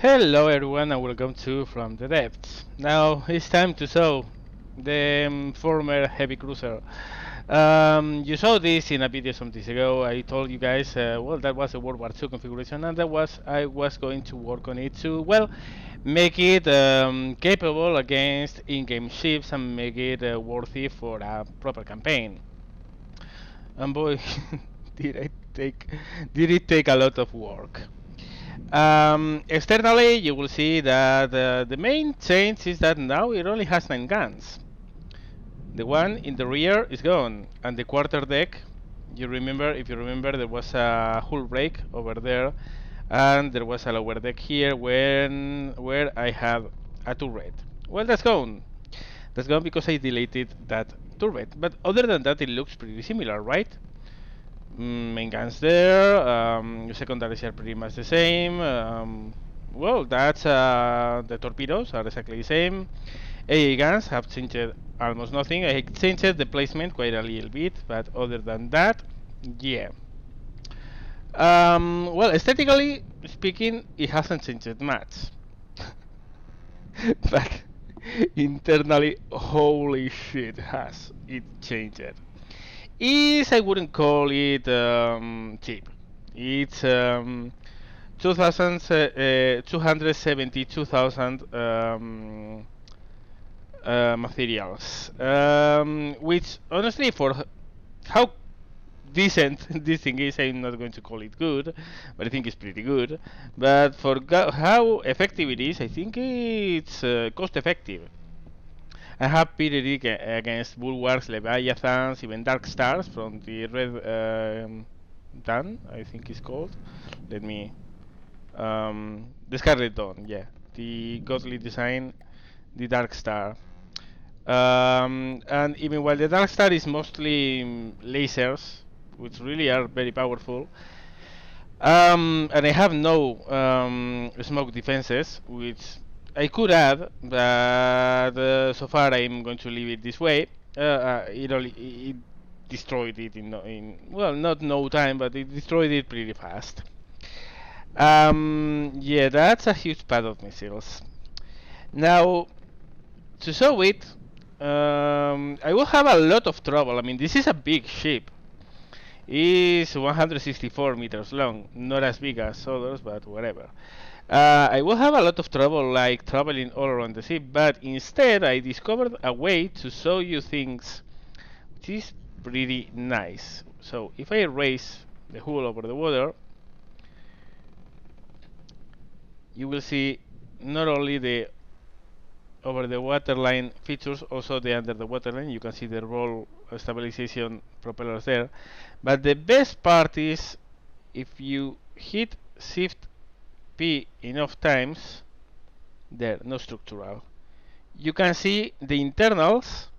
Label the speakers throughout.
Speaker 1: Hello everyone and welcome to From the Depths. Now it's time to show the former heavy cruiser. You saw this in a video some days ago. I told you guys, well, that was a World War II configuration, and I was going to work on it to, well, make it capable against in-game ships and make it worthy for a proper campaign. And boy, did I take, did it take a lot of work. Externally, you will see that the main change is that now it only has 9 guns. The one in the rear is gone, and the quarter deck, if you remember, there was a hull break over there, and there was a lower deck here where I had a turret. Well, that's gone. That's gone because I deleted that turret. But other than that, it looks pretty similar, right? Main guns there, secondaries are pretty much the same. Well, that's the torpedoes are exactly the same. AA guns have changed almost nothing. I changed the placement quite a little bit, but other than that, yeah. Well, aesthetically speaking, it hasn't changed much. But internally, holy shit, has it changed. I wouldn't call it cheap. It's 272,000 materials, which honestly, for how decent this thing is, I'm not going to call it good, but I think it's pretty good. But for how effective it is, I think it's cost effective. I have pitted it against bulwarks, leviathans, even dark stars from the red dawn, I think it's called. Let me the Scarlet Dawn, yeah, the godly design, the dark star. And even while the dark star is mostly lasers, which really are very powerful, and I have no smoke defenses, which I could add, but so far I'm going to leave it this way. It destroyed it in well, not no time, but it destroyed it pretty fast. Yeah, that's a huge pad of missiles. Now, to show it, I will have a lot of trouble. I mean, this is a big ship. It's 164 meters long, not as big as others, but whatever. I will have a lot of trouble like traveling all around the ship, but instead I discovered a way to show you things which is pretty nice. So if I raise the hull over the water, you will see not only the over the waterline features, also the under the waterline. You can see the roll stabilization propellers there. But the best part is if you hit Shift P enough times, there, no structural, you can see the internals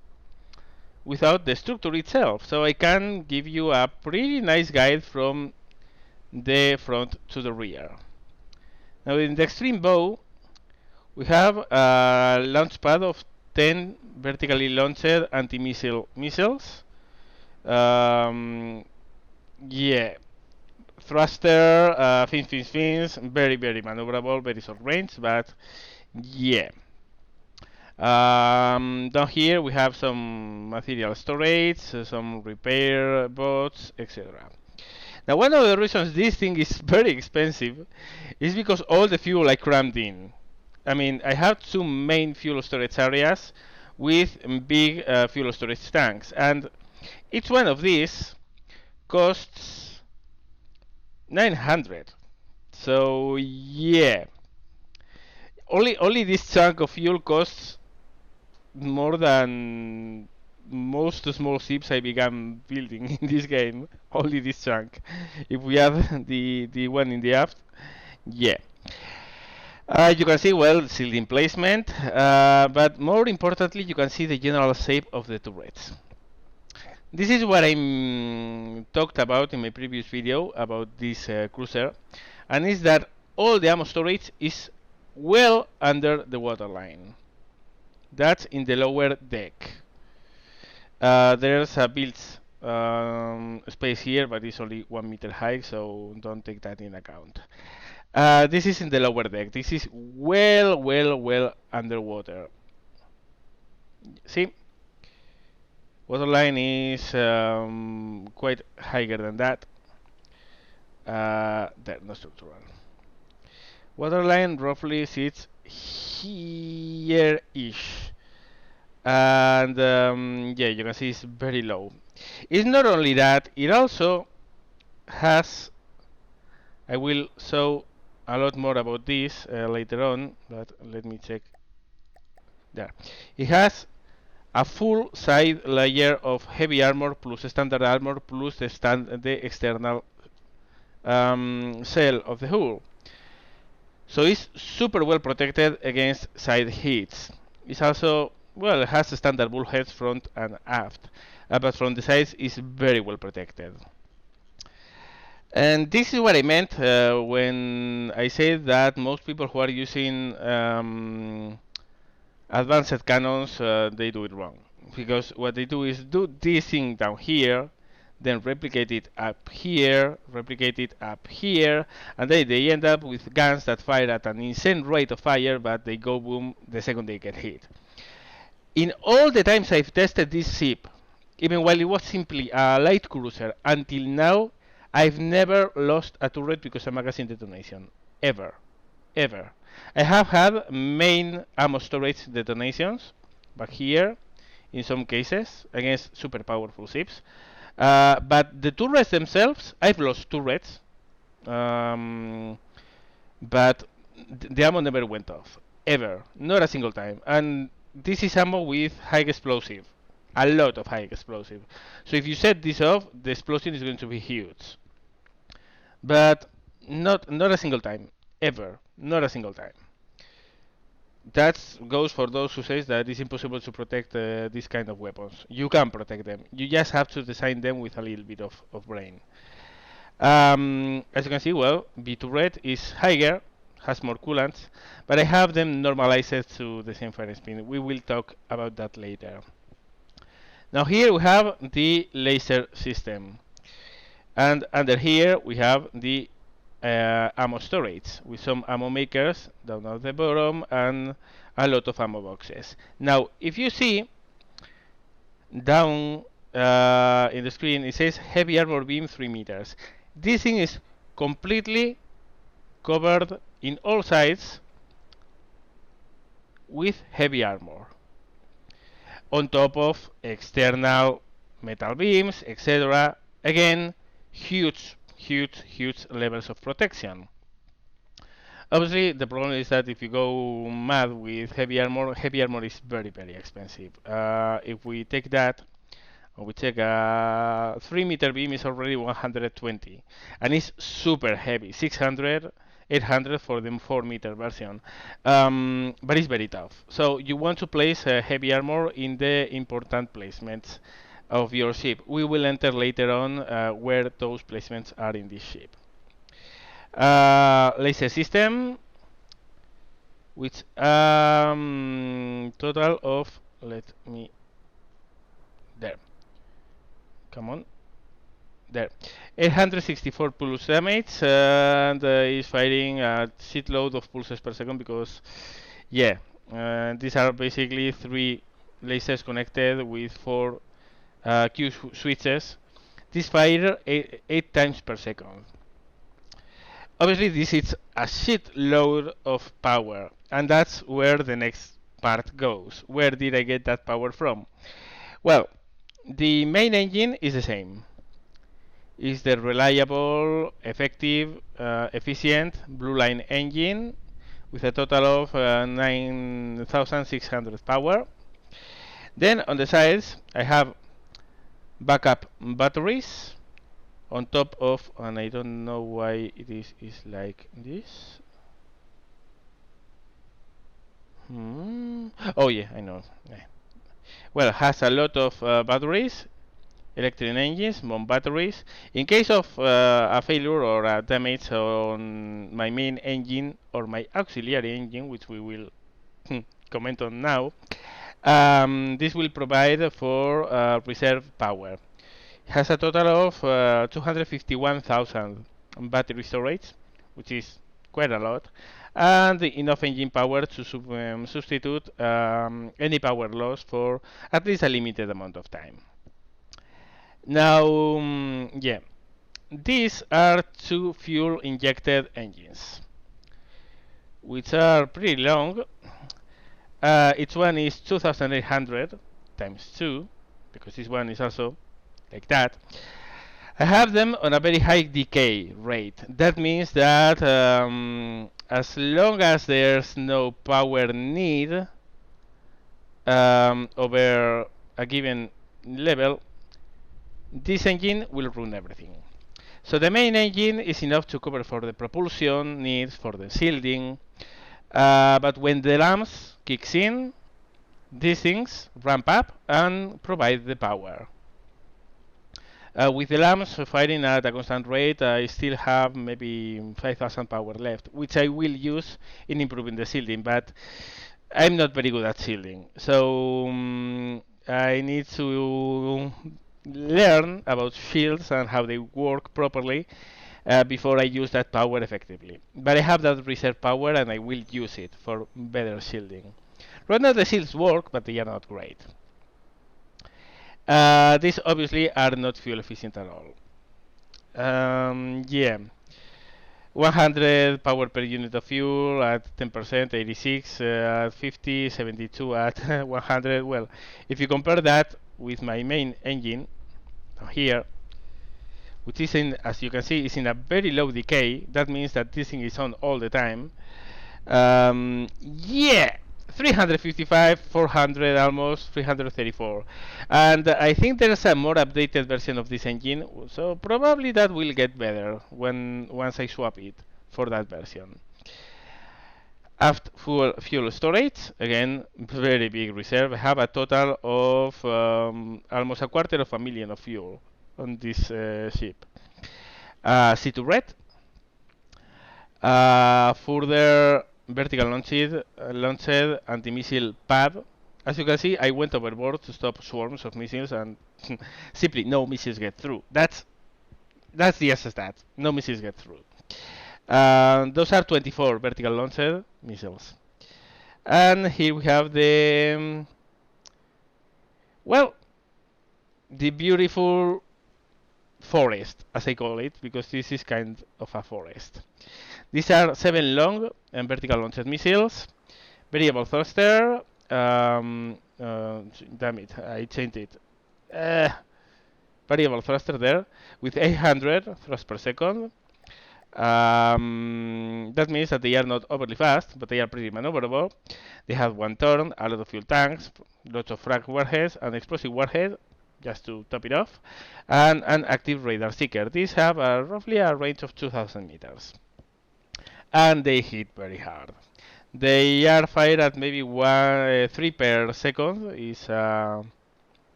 Speaker 1: without the structure itself. So I can give you a pretty nice guide from the front to the rear. Now in the extreme bow, we have a launch pad of 10 vertically launched anti-missile missiles. Yeah, thruster, fins, very maneuverable, very short range, but yeah. Down here we have some material storage, some repair bots, etc. Now, one of the reasons this thing is very expensive is because all the fuel I crammed in. I mean, I have two main fuel storage areas with big fuel storage tanks, and each one of these costs 900. So yeah, only this chunk of fuel costs more than most small ships I began building in this game. Only this chunk. If we add the one in the aft, yeah. You can see, well, shielding placement, but more importantly, you can see the general shape of the turrets. This is what I talked about in my previous video about this cruiser, and is that all the ammo storage is well under the waterline. That's in the lower deck. There's a built space here, but it's only 1 meter high, so don't take that in account. This is in the lower deck. This is well underwater. See, waterline is quite higher than that. There, no structural. Waterline roughly sits here-ish. And yeah, you can see it's very low. It's not only that, it also has, I will show a lot more about this later on, but let me check. There. It has a full side layer of heavy armor plus standard armor plus the external shell of the hull. So it's super well protected against side hits. It's also, well, it has standard bullheads front and aft, but from the sides it's very well protected. And this is what I meant when I said that most people who are using advanced cannons, they do it wrong. Because what they do is do this thing down here, then replicate it up here, replicate it up here, and they end up with guns that fire at an insane rate of fire, but they go boom the second they get hit. In all the times I've tested this ship, even while it was simply a light cruiser, until now, I've never lost a turret because of magazine detonation. Ever. Ever. I have had main ammo storage detonations, but here, in some cases, against super powerful ships. But the turrets themselves, I've lost turrets, but the ammo never went off. Ever. Not a single time. And this is ammo with high explosive. A lot of high explosive. So if you set this off, the explosion is going to be huge. But not a single time. Ever. Not a single time. That goes for those who says that it's impossible to protect this kind of weapons. You can protect them. You just have to design them with a little bit of brain. As you can see, well, B turret is higher, has more coolant, but I have them normalized to the same fire speed. We will talk about that later. Now here we have the laser system, and under here we have the ammo storage with some ammo makers down at the bottom and a lot of ammo boxes. Now, if you see down in the screen, it says heavy armor beam 3 meters. This thing is completely covered in all sides with heavy armor, on top of external metal beams, etc. Again, huge levels of protection. Obviously, the problem is that if you go mad with heavy armor is very expensive. If we take that, we check a 3-meter beam is already 120, and it's super heavy, 600, 800 for the 4-meter version, but it's very tough. So you want to place heavy armor in the important placements of your ship. We will enter later on where those placements are in this ship. Laser system, which total of, let me, there, come on, there, 864 pulse damage, and is firing a shitload of pulses per second because, yeah, these are basically 3 lasers connected with 4 Q switches. This fire 8 times per second. Obviously, this is a shitload of power, and that's where the next part goes. Where did I get that power from? Well, the main engine is the same. It's the reliable, effective, efficient Blue Line engine with a total of 9,600 power. Then on the sides, I have backup batteries on top of, and I don't know why it is like this. Oh yeah, I know. Well, it has a lot of batteries, electric engines, bomb batteries. In case of a failure or a damage on my main engine or my auxiliary engine, which we will comment on now, this will provide for reserve power. It has a total of 251,000 battery storage, which is quite a lot, and enough engine power to substitute any power loss for at least a limited amount of time. Now, yeah, these are two fuel-injected engines, which are pretty long. Each one is 2,800 times 2, because this one is also like that. I have them on a very high decay rate. That means that as long as there's no power need over a given level, this engine will run everything. So the main engine is enough to cover for the propulsion needs, for the shielding, but when the lamps kicks in, these things ramp up and provide the power. With the lamps firing at a constant rate, I still have maybe 5,000 power left, which I will use in improving the shielding, but I'm not very good at shielding. So I need to learn about shields and how they work properly before I use that power effectively. But I have that reserve power and I will use it for better shielding. Right now the shields work, but they are not great. These obviously are not fuel efficient at all. Yeah, 100 power per unit of fuel at 10%, 86 at 50, 72 at 100. Well, if you compare that with my main engine here, which is in, as you can see, is in a very low decay, that means that this thing is on all the time. Yeah, 355, 400 almost, 334. And I think there's a more updated version of this engine, so probably that will get better once I swap it for that version. After fuel storage, again, very big reserve. I have a total of almost 250,000 of fuel on this ship. C2 red. Further vertical launched anti-missile pad. As you can see, I went overboard to stop swarms of missiles, and simply no missiles get through. That's the essence. That no missiles get through. Those are 24 vertical launched missiles. And here we have the well, the beautiful forest, as I call it, because this is kind of a forest. These are 7 long and vertical launched missiles, variable thruster. Damn it, I changed it. Variable thruster there with 800 thrust per second. That means that they are not overly fast, but they are pretty maneuverable. They have 1 turn, a lot of fuel tanks, lots of frag warheads, an explosive warhead, just to top it off, and an active radar seeker. These have roughly a range of 2,000 meters. And they hit very hard. They are fired at maybe 3 per second. Is let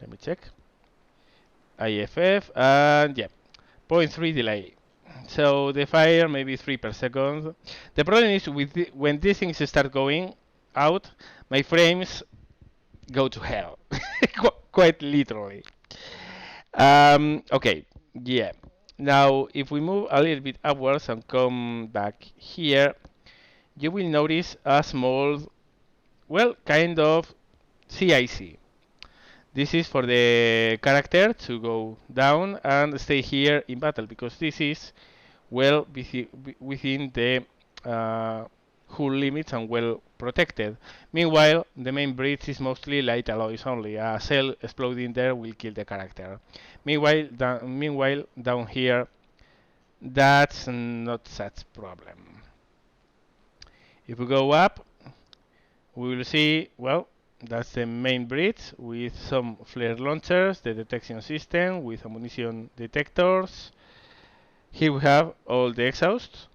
Speaker 1: me check. IFF and yeah, 0.3 delay. So they fire maybe 3 per second. The problem is when these things start going out, my frames go to hell, quite literally. Okay, yeah. Now, if we move a little bit upwards and come back here, you will notice a small, well, kind of CIC. This is for the character to go down and stay here in battle, because this is well within the hull limits and well protected. Meanwhile, the main bridge is mostly light alloys only. A cell exploding there will kill the character. Meanwhile, down here, that's not such problem. If we go up, we will see, well, that's the main bridge with some flare launchers, the detection system with ammunition detectors. Here we have all the exhausts.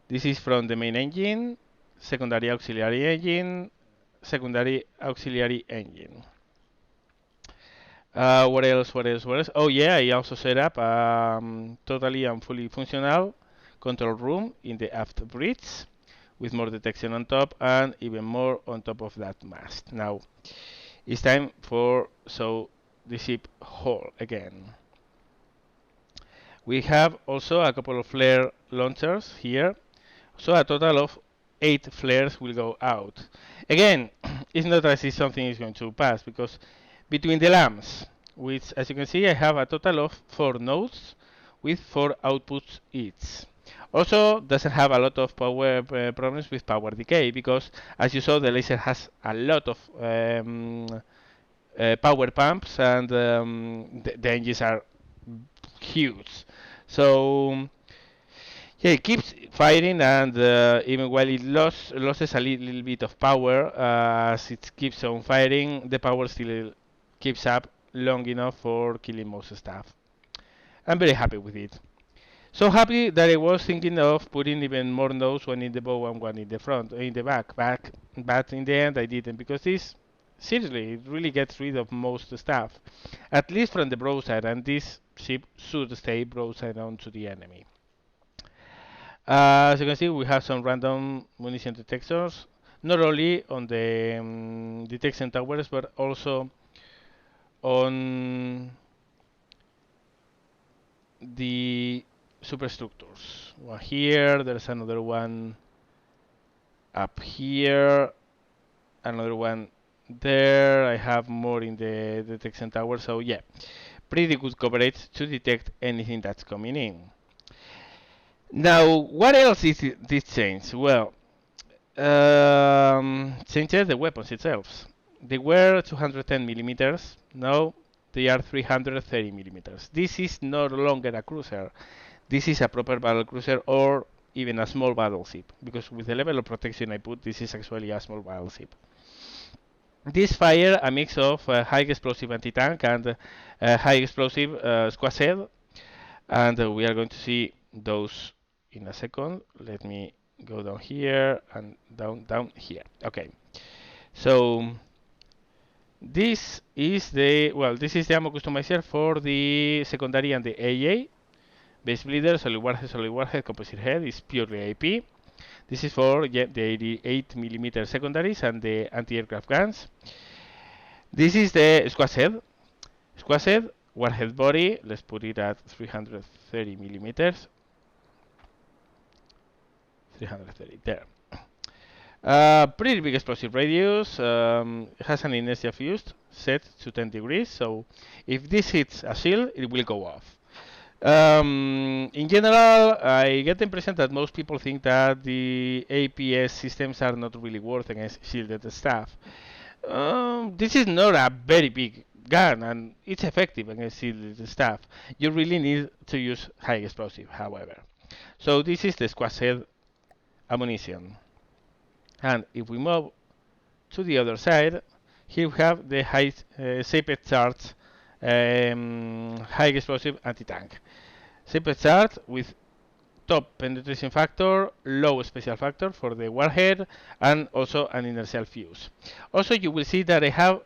Speaker 1: This is from the main engine, secondary auxiliary engine, secondary auxiliary engine. What else? Oh yeah, I also set up totally and fully functional control room in the aft bridge with more detection on top and even more on top of that mast. Now it's time for show the ship whole again. We have also a couple of flare launchers here, So a total of 8 flares will go out. Again, it's not as if something is going to pass, because between the lamps, which as you can see I have a total of 4 nodes with 4 outputs each. Also doesn't have a lot of power problems with power decay, because as you saw the laser has a lot of power pumps, and the engines are huge. So yeah, it keeps firing, and even while it loses a little bit of power, as it keeps on firing, the power still keeps up long enough for killing most stuff. I'm very happy with it. So happy that I was thinking of putting even more nodes, one in the bow and one in the front, in the back. But in the end I didn't, because this, seriously, it really gets rid of most stuff. At least from the broadside, and this ship should stay broadside onto the enemy. As you can see, we have some random munition detectors, not only on the detection towers, but also on the superstructures. One here, there's another one up here, another one there. I have more in the detection tower, so yeah, pretty good coverage to detect anything that's coming in. Now, what else is this change? Well, changes the weapons itself. They were 210 millimeters. Now they are 330 millimeters. This is no longer a cruiser. This is a proper battle cruiser, or even a small battleship, because with the level of protection I put, this is actually a small battleship. This fire a mix of high explosive anti-tank and high explosive squad head, and we are going to see those in a second. Let me go down here and down here. Okay, so this is the ammo customizer for the secondary and the AA. Base bleeder, solid warhead, composite head is purely AP. This is for the 88mm secondaries and the anti-aircraft guns. This is the squad head. Squad head, warhead body, let's put it at 330 millimeters. 330, there. Pretty big explosive radius. It has an inertia fuse set to 10 degrees, so if this hits a shield, it will go off. In general, I get the impression that most people think that the APS systems are not really worth against shielded stuff. This is not a very big gun, and it's effective against shielded stuff. You really need to use high explosive, however. So this is the squad head ammunition. And if we move to the other side, here we have the high shaped charge high explosive anti-tank. Shaped charge with top penetration factor, low special factor for the warhead, and also an inertial fuse. Also, you will see that I have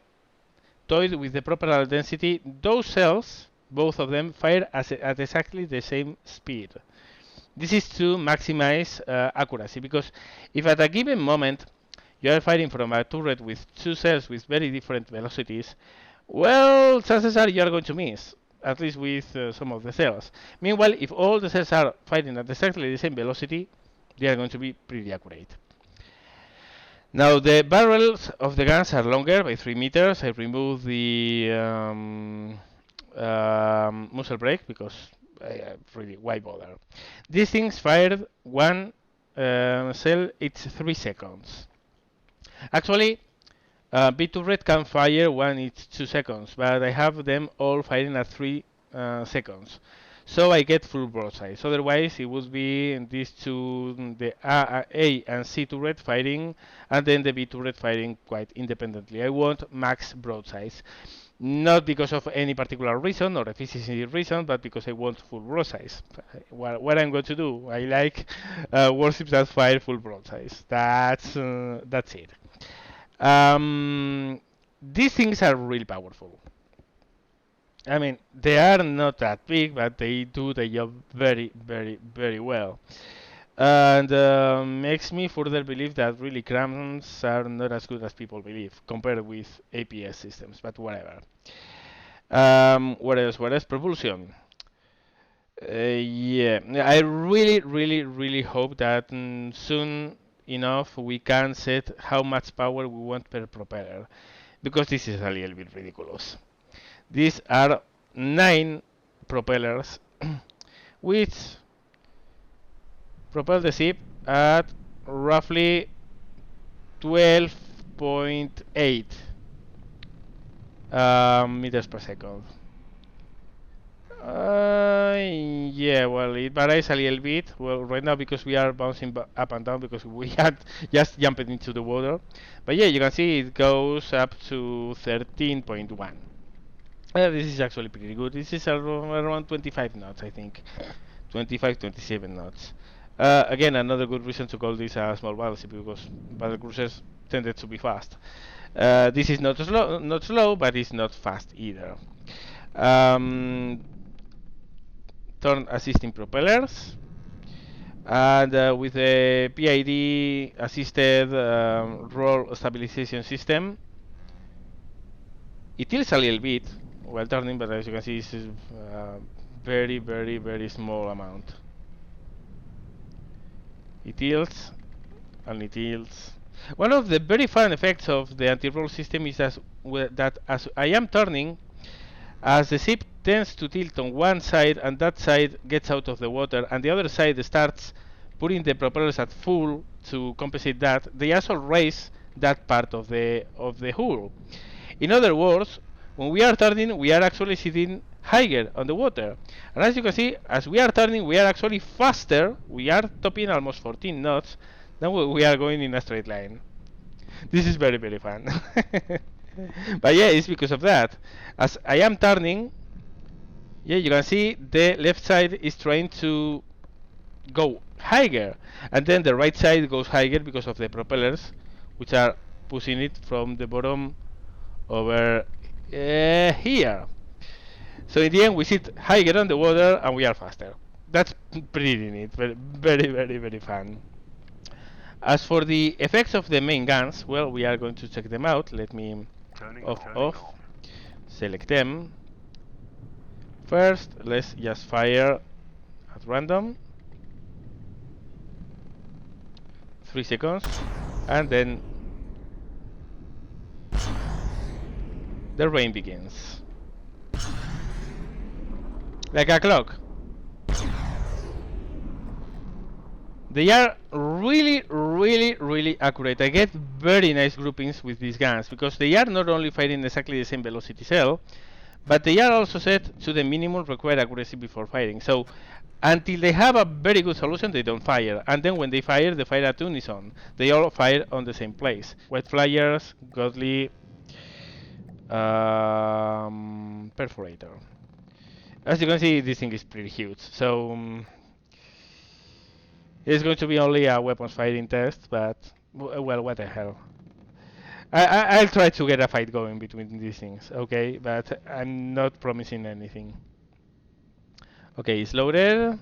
Speaker 1: toyed with the proper density. Those cells, both of them, fire at exactly the same speed. This is to maximize accuracy, because if at a given moment you are firing from a turret with two cells with very different velocities, well, chances are you are going to miss, at least with some of the cells. Meanwhile, if all the cells are firing at exactly the same velocity, they are going to be pretty accurate. Now, the barrels of the guns are longer by 3 meters. I removed the muzzle brake, because really, why bother? These things fired one cell each 3 seconds. Actually, B2 can fire one each 2 seconds, but I have them all firing at 3 seconds. So I get full broadsides. Otherwise, it would be these two, the A and C turret firing, and then the B turret firing quite independently. I want max broadsides. Not because of any particular reason or efficiency reason, but because I want full broadsides. What I'm going to do, I like warships that fire full broadsides. That's it. These things are really powerful. I mean, they are not that big, but they do the job very, very, very well. And makes me further believe that really crams are not as good as people believe compared with APS systems, but whatever. What else? What else? Propulsion. Yeah, I really hope that soon enough we can set how much power we want per propeller, because this is a little bit ridiculous. These are 9 propellers, which propel the ship at roughly 12.8 meters per second. Yeah, well, it varies a little bit. Well, right now because we are bouncing up and down because we had just jumped into the water. But yeah, you can see it goes up to 13.1. This is actually pretty good. This is around 25 knots, I think. 25, 27 knots. Again, another good reason to call this a small battleship because battlecruisers tended to be fast. This is not slow, but it's not fast either. Um, Turn assisting propellers, and with a PID assisted roll stabilization system, it tilts a little bit while turning, but as you can see, it's very small amount. It tilts and it tilts. One of the very fun effects of the anti-roll system is that as I am turning, as the ship tends to tilt on one side and that side gets out of the water and the other side starts putting the propellers at full to compensate that, they also raise that part of the hull. In other words, when we are turning, we are actually sitting higher on the water. And as you can see, as we are turning, we are actually faster. We are topping almost 14 knots than we are going in a straight line. This is very fun. But yeah, it's because of that. As I am turning, yeah, you can see the left side is trying to go higher, and then the right side goes higher because of the propellers, which are pushing it from the bottom over here. So in the end, we sit higher on the water and we are faster. That's pretty neat, very fun. As for the effects of the main guns, well, we are going to check them out. Let me off, select them. First, let's just fire at random. 3 seconds, and then the rain begins. Like a clock. They are really accurate. I get very nice groupings with these guns because they are not only firing exactly the same velocity cell, but they are also set to the minimum required accuracy before firing. So until they have a very good solution, they don't fire. And then when they fire, the fire tune is on. They all fire on the same place. White flyers, godly, perforator. As you can see, this thing is pretty huge. So it's going to be only a weapons fighting test, but well, what the hell. I'll try to get a fight going between these things, okay? But I'm not promising anything. Okay, it's loaded.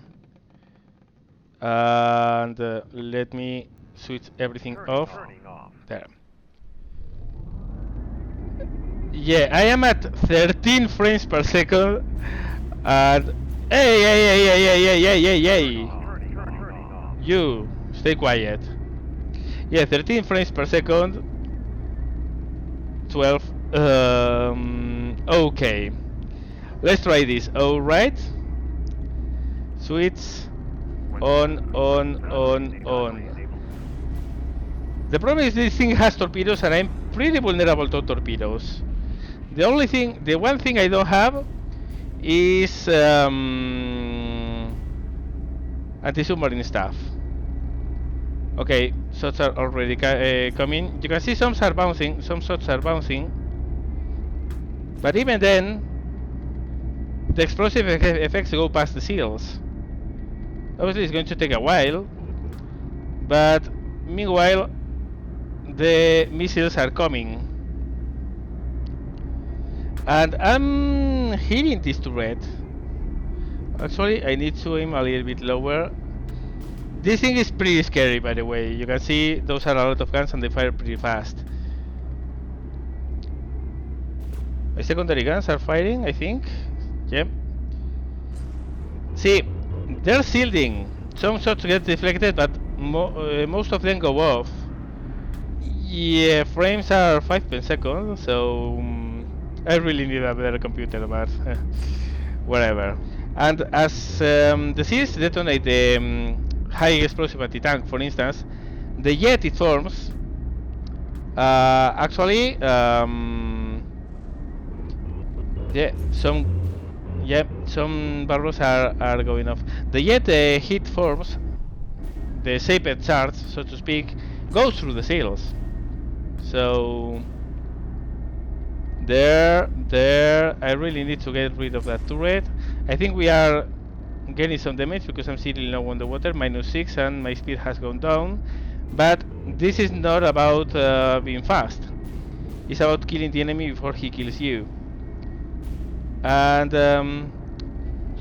Speaker 1: And let me switch everything off. There. Yeah, I am at 13 frames per second. And hey. You stay quiet. Yeah, 13 frames per second. 12. Okay. Let's try this. Alright. Switch on. The problem is this thing has torpedoes and I'm pretty vulnerable to torpedoes. The one thing I don't have is anti-submarine stuff. Okay, shots are already coming. You can see some shots are bouncing. But even then, the explosive effects go past the seals. Obviously it's going to take a while, but meanwhile the missiles are coming. And I'm hitting this turret. Actually, I need to aim a little bit lower. This thing is pretty scary, by the way. You can see those are a lot of guns and they fire pretty fast. My secondary guns are firing, I think. Yep. See, they're shielding. Some shots get deflected, but most of them go off. Yeah, frames are 5 per second, so I really need a better computer, but whatever. And as the series detonate the high explosive anti-tank, for instance, the jet it forms actually yeah, some barrels are going off. The jet heat forms, the shaped charge, so to speak, goes through the sails. So there, I really need to get rid of that turret. I think we are getting some damage because I'm sitting low on the water, -6, and my speed has gone down. But this is not about being fast. It's about killing the enemy before he kills you. And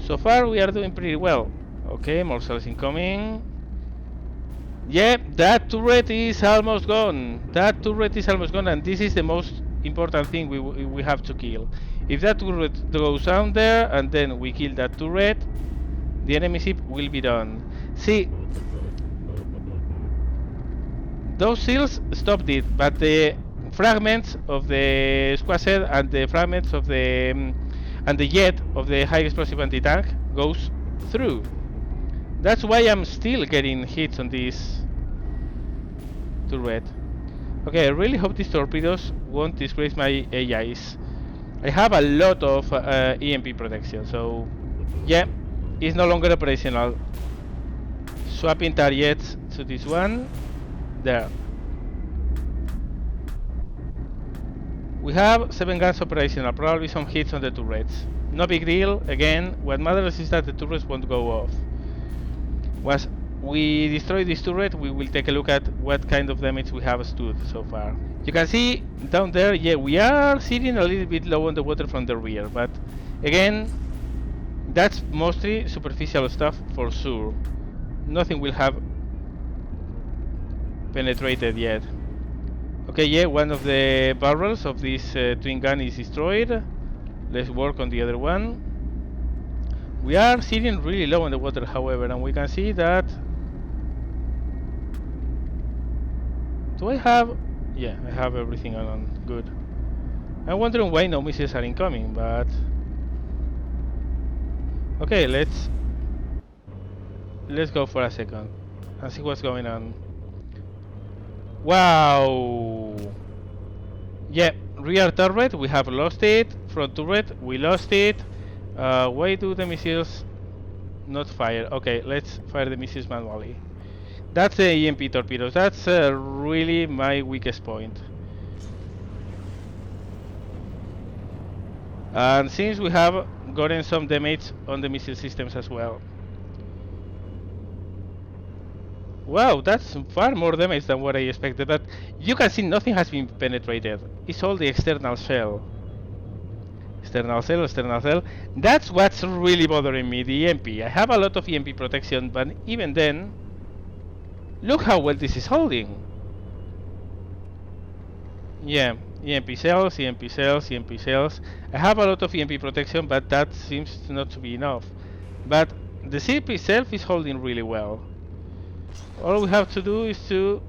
Speaker 1: so far we are doing pretty well. Okay, more cells incoming. Yeah, that turret is almost gone. That turret is almost gone, and this is the most important thing we have to kill. If that turret goes down there, and then we kill that turret, the enemy ship will be done. See, those seals stopped it, but the fragments of the squasher and the fragments of the and the jet of the high explosive anti-tank goes through. That's why I'm still getting hits on this turret. Okay, I really hope these torpedoes won't disgrace my AIs. I have a lot of EMP protection, so yeah, it's no longer operational. Swapping targets to this one. There. We have 7 guns operational, probably some hits on the turrets. No big deal, again, what matters is that the turrets won't go off. Once we destroy this turret, we will take a look at what kind of damage we have stood so far. You can see down there, yeah, we are sitting a little bit low on the water from the rear, but again, that's mostly superficial stuff for sure. Nothing will have penetrated yet. Okay, yeah, one of the barrels of this twin gun is destroyed. Let's work on the other one. We are sitting really low in the water, however, and we can see that... Do I have... Yeah, I have everything on. Good. I'm wondering why no missiles are incoming, but... Okay, let's go for a second and see what's going on. Wow! Yeah, rear turret, we have lost it. Front turret, we lost it. Why do the missiles not fire? Okay, let's fire the missiles manually. That's the EMP torpedoes. That's really my weakest point. And since we have gotten some damage on the missile systems as well. Wow, that's far more damage than what I expected, but you can see nothing has been penetrated. It's all the external shell. External shell. That's what's really bothering me, the EMP. I have a lot of EMP protection, but even then, look how well this is holding. Yeah, EMP cells. I have a lot of EMP protection, but that seems not to be enough. But the ship itself is holding really well. All we have to do is to...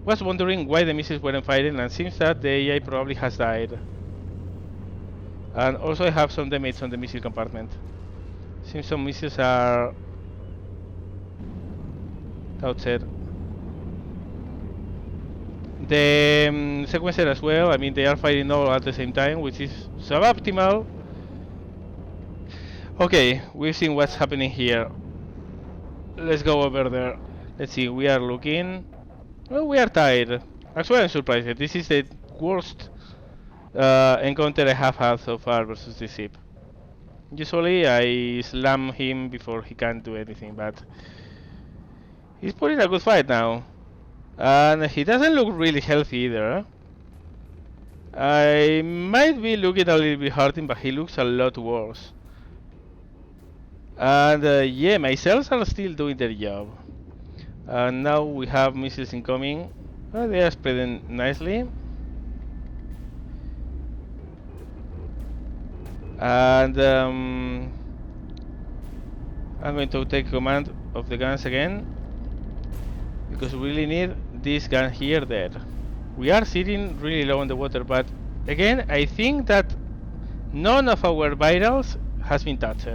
Speaker 1: Was wondering why the missiles weren't firing, and seems that the AI probably has died. And also I have some damage on the missile compartment. Seems some missiles are outside. The sequencer as well, I mean they are firing all at the same time, which is suboptimal. Okay, we've seen what's happening here. Let's go over there. Let's see, we are looking... Well, we are tired. Actually, I'm surprised. This is the worst encounter I have had so far versus this ship. Usually, I slam him before he can do anything, but... He's putting a good fight now. And he doesn't look really healthy either. I might be looking a little bit hurting, but he looks a lot worse. And yeah, my cells are still doing their job. And now we have missiles incoming. They are spreading nicely. And I'm going to take command of the guns again, because we really need this gun here dead. We are sitting really low in the water, but again, I think that none of our vitals has been touched.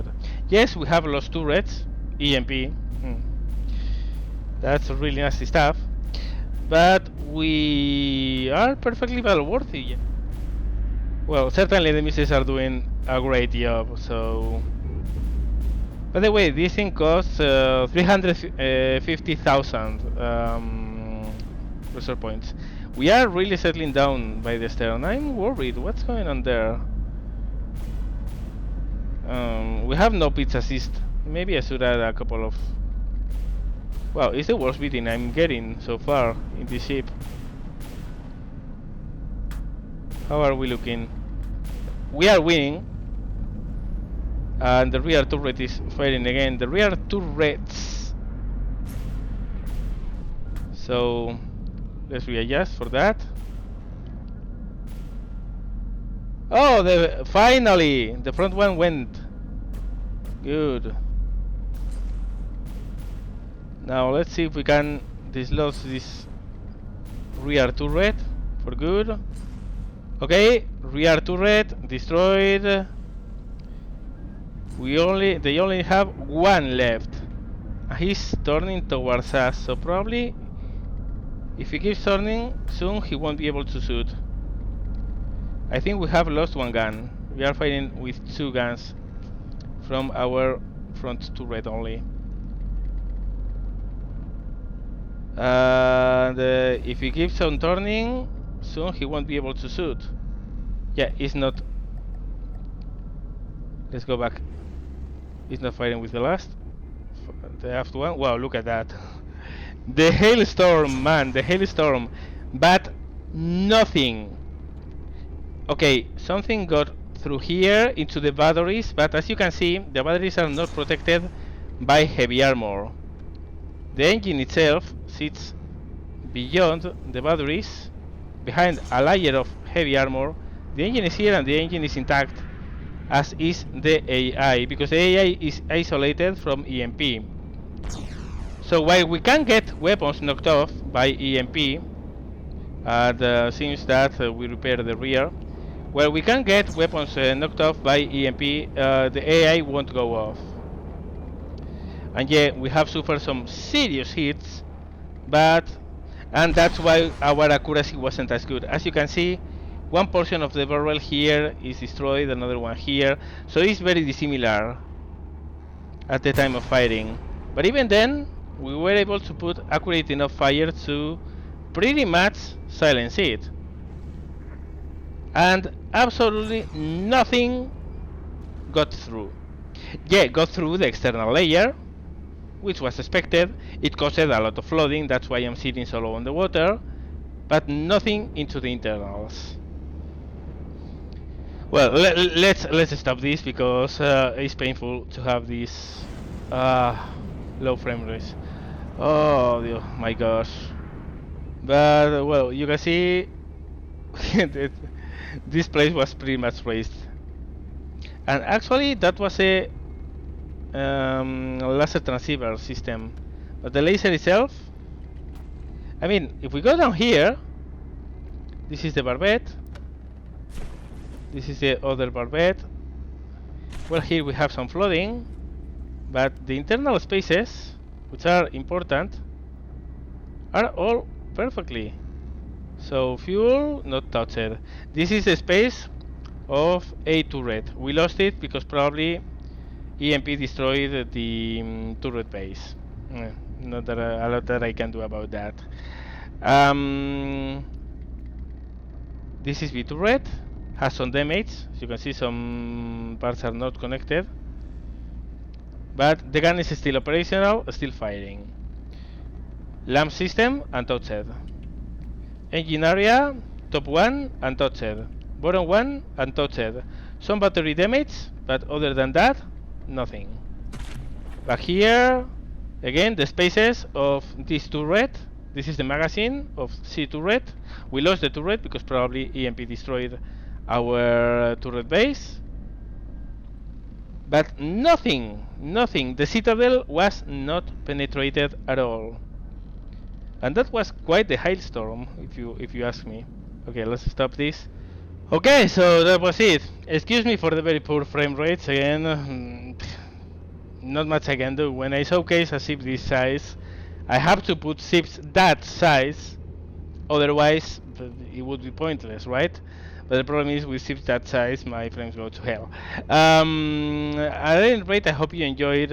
Speaker 1: Yes, we have lost turrets, EMP. That's really nasty stuff. But we are perfectly battle worthy. Well, certainly the missiles are doing a great job, so... By the way, this thing costs 350,000 reserve points. We are really settling down by the stern. I'm worried. What's going on there? We have no pizza assist. Maybe I should add a couple of... Wow, it's the worst beating I'm getting so far in this ship. How are we looking? We are winning. And the rear turret is firing again. The rear turrets. So let's readjust for that. Oh, finally the front one went. Good. Now let's see if we can dislodge this rear turret for good. Okay, rear turret destroyed. They only have one left. He's turning towards us, so probably if he keeps turning, soon he won't be able to shoot. I think we have lost one gun. We are fighting with two guns from our front turret only. And if he keeps on turning, soon he won't be able to shoot. Yeah, he's not. Let's go back. He's not fighting with the last one. Wow, look at that. The hailstorm, man, the hailstorm. But nothing. Okay, something got through here into the batteries, but as you can see, the batteries are not protected by heavy armor. The engine itself sits beyond the batteries, behind a layer of heavy armor. The engine is here and the engine is intact, as is the AI, because the AI is isolated from EMP. So while we can get weapons knocked off by EMP, and seems that we repair the rear, while we can get weapons knocked off by EMP, the AI won't go off. And yeah, we have suffered some serious hits, and that's why our accuracy wasn't as good. As you can see, one portion of the barrel here is destroyed, another one here, so it's very dissimilar at the time of firing. But even then, we were able to put accurate enough fire to pretty much silence it. And absolutely nothing got through. Yeah, got through the external layer, which was expected. It caused a lot of flooding, that's why I'm sitting so low on the water, but nothing into the internals. Well, let's stop this, because it's painful to have this low frame rates. Oh my gosh. But well, you can see this place was pretty much raised, and actually that was a laser transceiver system. But the laser itself, I mean, if we go down here, this is the barbette. This is the other barbette. Well, here we have some flooding, but the internal spaces, which are important, are all perfectly. So fuel not touched. This is the space of a turret. We lost it because probably EMP destroyed the turret base. Not that a lot that I can do about that. This is B turret. Has some damage. As you can see, some parts are not connected, but the gun is still operational, still firing. Lamp system untouched. Engine area top 1 untouched. Bottom 1 untouched. Some battery damage, but other than that, nothing. Back here, again, the spaces of this turret. This is the magazine of C turret. We lost the turret because probably EMP destroyed our turret base. But nothing. The citadel was not penetrated at all, and that was quite the hailstorm, if you ask me. Okay, let's stop this. Okay, so that was it. Excuse me for the very poor frame rates again. Not much I can do. When I showcase a ship this size, I have to put ships that size, otherwise it would be pointless, right? But the problem is with ships that size, my frames go to hell. At any rate, I hope you enjoyed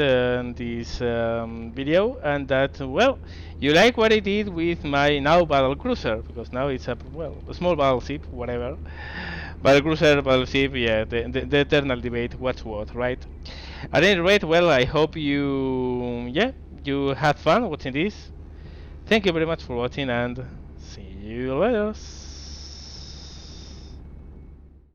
Speaker 1: this video, and that, well, you like what I did with my now Battlecruiser, because now it's a small battleship, whatever. Battlecruiser, battleship, yeah, the eternal debate, what's what, right? At any rate, well, I hope you had fun watching this. Thank you very much for watching, and see you later.